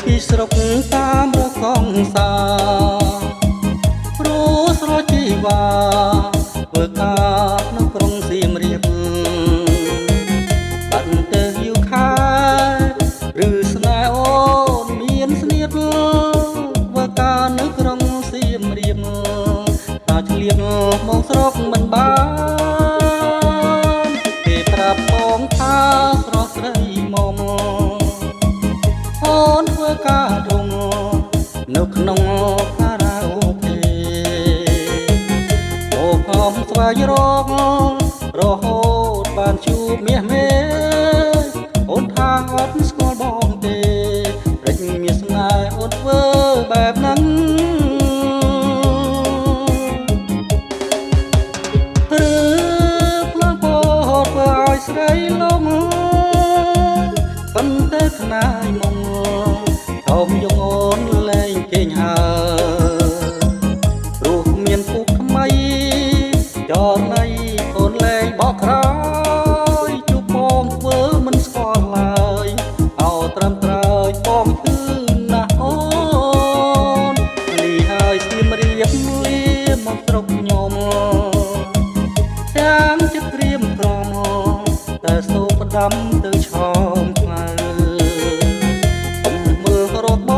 ពីស្រុកតាមរកងសាព្រោះស្រោចជីវ៉ាធ្វើការក្នុងក្រុងសៀមរាបបាត់ទៅយូរខែឬស្នេហ៍អូនមានស្នៀតធ្វើការនៅក្រុងសៀមរាបតាឆ្លៀតមកស្រុកមិនបានគេប្រាប់បងថាស្រស់ស្រីមកអូនធ្វើការធំនៅក្នុងការ៉ាអូខេអូខំស្វែងរករហូតបានជួបមាសមេអូនថាអត់ស្គាល់បងទេរិចមានស្នេហ៍អូនធ្វើបែបហ្នឹងឬផ្លើពោធ្វើឲ្យស្រីលំប៉ុន្តែខ្នាយមកធំយងអូនលែងគេងហើព្រោះមានពុកថ្មីចរណៃអូនលែងបកក្រោយជួបបងធ្វើមិនស្គាល់ឡើយអោត្រឹមត្រូវបងគឺណាស់អូនលីហើយសៀមរាបលីមកស្រុកខ្ញុំទាំងចិត្តក្រៀមក្រមតែសូមផ្ដាំទៅឆោមផ្លូវមើលរត់ប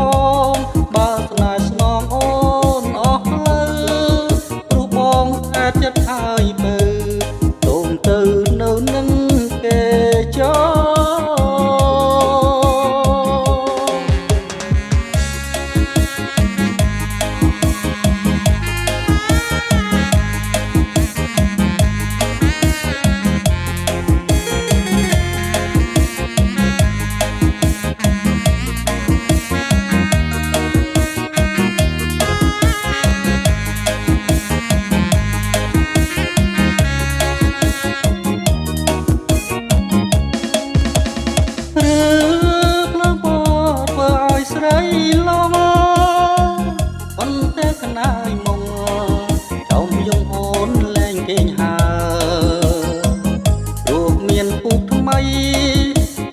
ងបើស្នេហ៍ស្នងអូនអស់ផ្លូវព្រោះបងស្អាតចិត្តហើយបើសូមទៅនៅនឹងគេចោ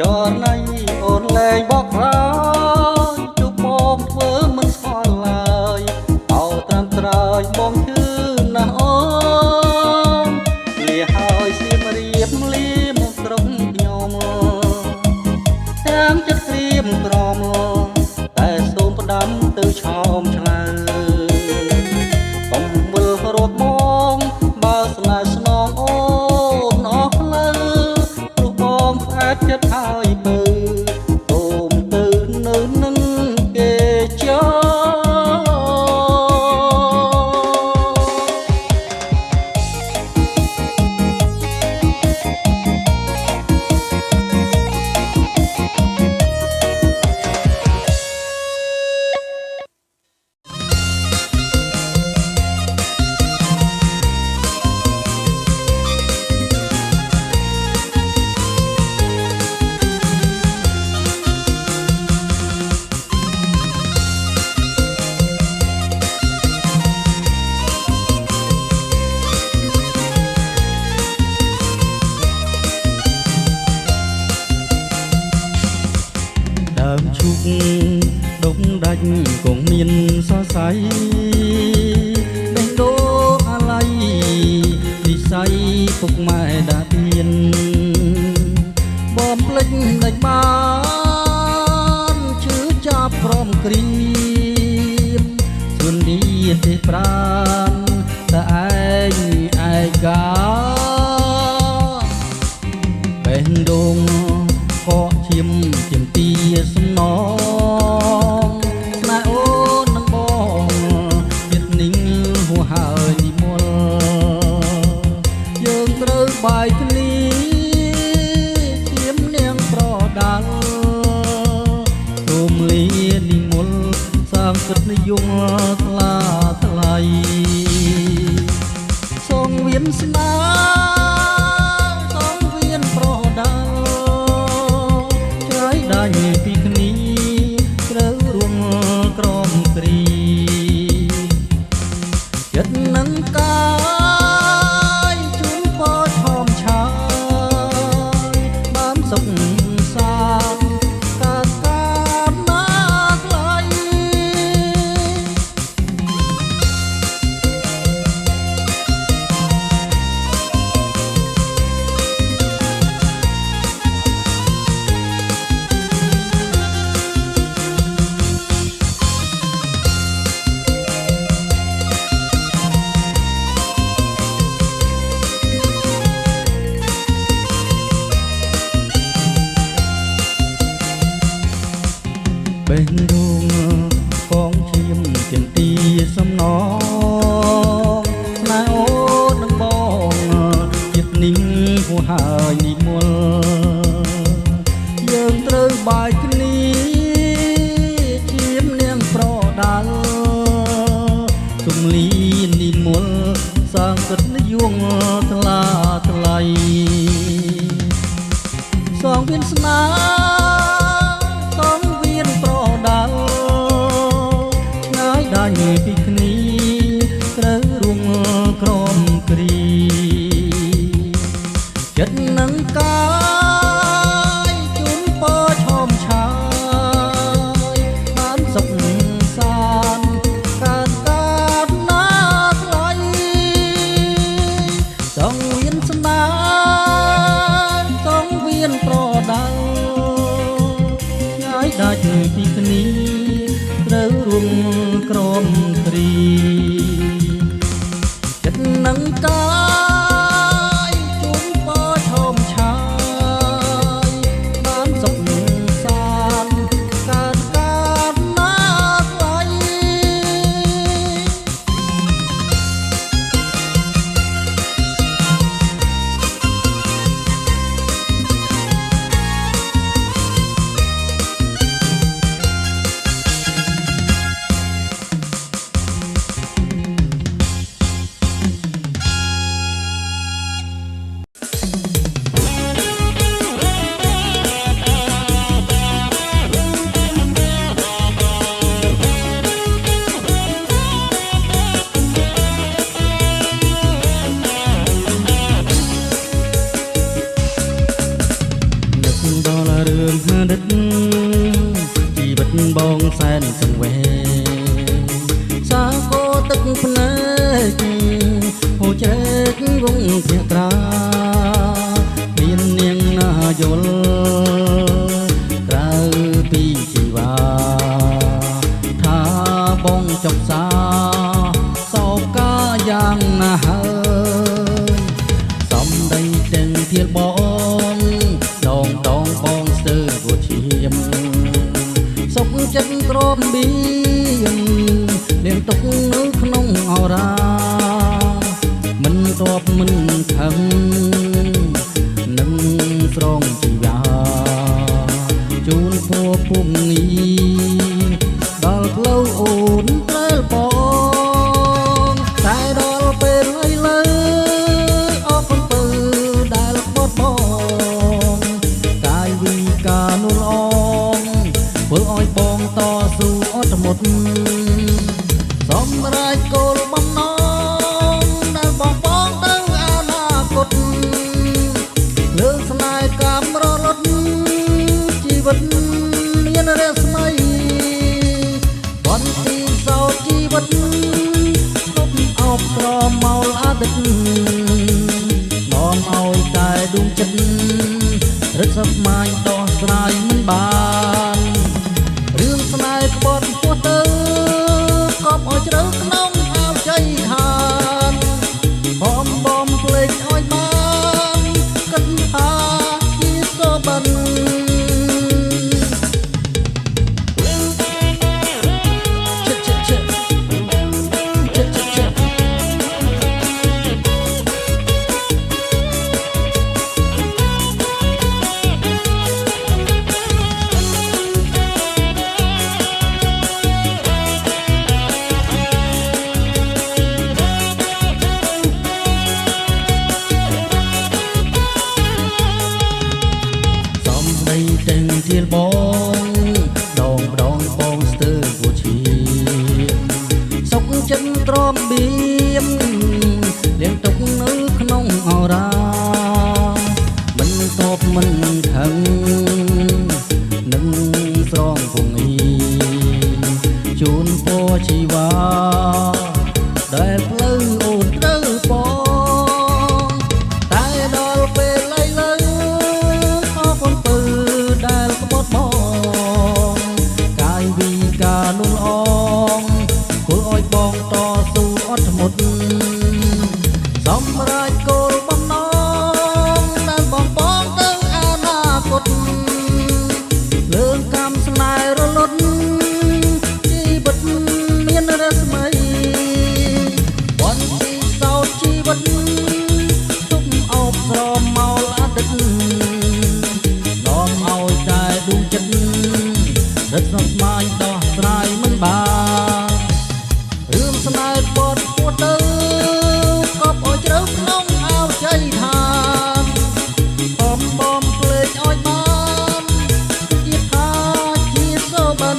ចរណៃអូនលែងបកក្រោយជួបបងធ្វើមិនស្គាល់ឡើយអោតាមត្រើយបងឈឺណាស់អូនលាហើយសៀមរាបលីមកស្រុកខ្ញុំទាំងចិត្តក្រៀមក្រមតែសូមផ្ដាំទៅឆោមឆ្លើកុំមើលរត់បងបើស្នេហ៍ស្នងអូនអស់ផ្លូវព្រោះបងស្អាតចិត្តហើយបើសូមទៅនៅនឹងគេចោដើមឈូកដុំដាច់គង់មានសរសៃដេញដូរអាឡ័យវិស័យពុកម៉ែដាក់មានបំភ្លេចដាច់បានជឿចាប់ព្រមគ្រីមជួននេះទេប្រានតែឯងឯកាបេះដូងកកឈាមទីសំណងស្នេហ៍អូននឹងបងចិត្តninhហួហើយនិមលយើងត្រូវបាយគ្នាឈាមនាងប្រដាល់ទូមលីនិមលសាងគិតនិយមថ្លាថ្លៃសងវៀនស្នាសងវៀនប្រដាល់ដាច់ពីគ្នាត្រូវរួមក្រមគ្រីចិត្តនឹងកាយជូនពរឆោមឆាយបានសុខសាន្តកាតាមណាថ្ល ងកងឈាមទៀនទីសំណងស្នេហ៍អូននឹងបងចិត្តนิ่งហួហើយនិមលយើងត្រូវបាយគ្នាឈាមនាងប្រដាល់ទំលីនិមលសាងកិតនិយងថ្លាថ្លៃសងវៀនស្នាសងវៀនប្រដាល់ឆ្ងាយដាច់ពីគ្នាត្រូវរួងក្រមគ្រីចិត្តនឹងកាយជូនពរឈមឆាយបានសុខសាន្តកើតកើតណាថ្លៃសងវៀនស្នាសងវៀនប្រដាល់ឆ្ងាយដាច់ពីគ្នាត្រូវរួងក្រមគ្រីចិត្តនឹងកាយជូនពរឈមឆាយបានសុខសាន្តកើតកើតណាថ្លៃដល់រឿងស្នេហ៍ជីវិតបងសែនសង្វេគសាគោទឹកភ្នែកហូរជ្រែកវងភក្ត្រាមាននាងណាយល់ក្រៅពីជីវ៉ាថាបងចុកសាសោកកាយ៉ាងណាហើយសំដីទាំងធៀលបងដងបងស្ទើរគួឈាមសុខចិត្តក្រមបៀងនាងទុកនៅក្នុងអរាមិនតបមិនខឹងនឹងស្រងជីវាជូនភួពុំងីដល់ផ្លូវអូនត្រូវបងតែដល់ពេលឥឡូវអរគុណពើដែលបត់បងកាយវិការនោះល្អធ្វើឲ្យបងតស៊ូអត់មុតសម្រាប់គោលបំណងដែលបងទៅអនាគតលើស្នេហ៍កាមរលត់ជីវិតមានរស្មីបន្ទីសោជីវិតទប់អោបប្រមោលអតីតនាំឲ្យតែដួងចិត្តរឹកស្មាញដោះស្រាយមិនបានរឿងស្នេហ៍ក្បត់ពោះទៅកប់ឲ្យជ្រៅក្នុងអោជ័យឋានបំភ្លេចឲ្យបានគិតថាជាសុបិនទាំងធៀលបងដងបងស្ទើរគួឈាមសុខចិត្តទ្រាំបៀមលៀងទុកនៅក្នុងអរាមិនតបមិនខឹងនឹងស្រងពងីជូនពរជីវ៉ាដែលផ្លូវអូនត្រូវបងតែដល់ពេលឥឡូវអរគុណពើដែលក្បត់បងកាយវិការនោះល្អធ្វើឲ្យបងតស៊ូអត់មុតសម្រាប់គោលបំណងដែលបងទៅអនាគតលើកម្មស្នេហ៍រលត់ ញដោះស្រាយមិនបានរឿងស្នេហ៍ពត់ពួតទៅកប់អោយជ្រៅក្នុងអោជ័យឋានបំបំភ្លេចអោយបានជាថាជាសូបិន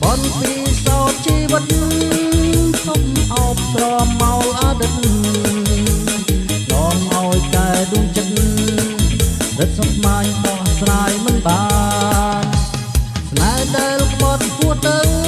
បនពីសោតជីវិតសុំអោបស្រមមោលអតីតនាំអោយកែដួងចិត្តរត់សុំស្មាញដោះស្រាយមិនបានស្នេហ៍ដែលក្បត់ពួតទៅ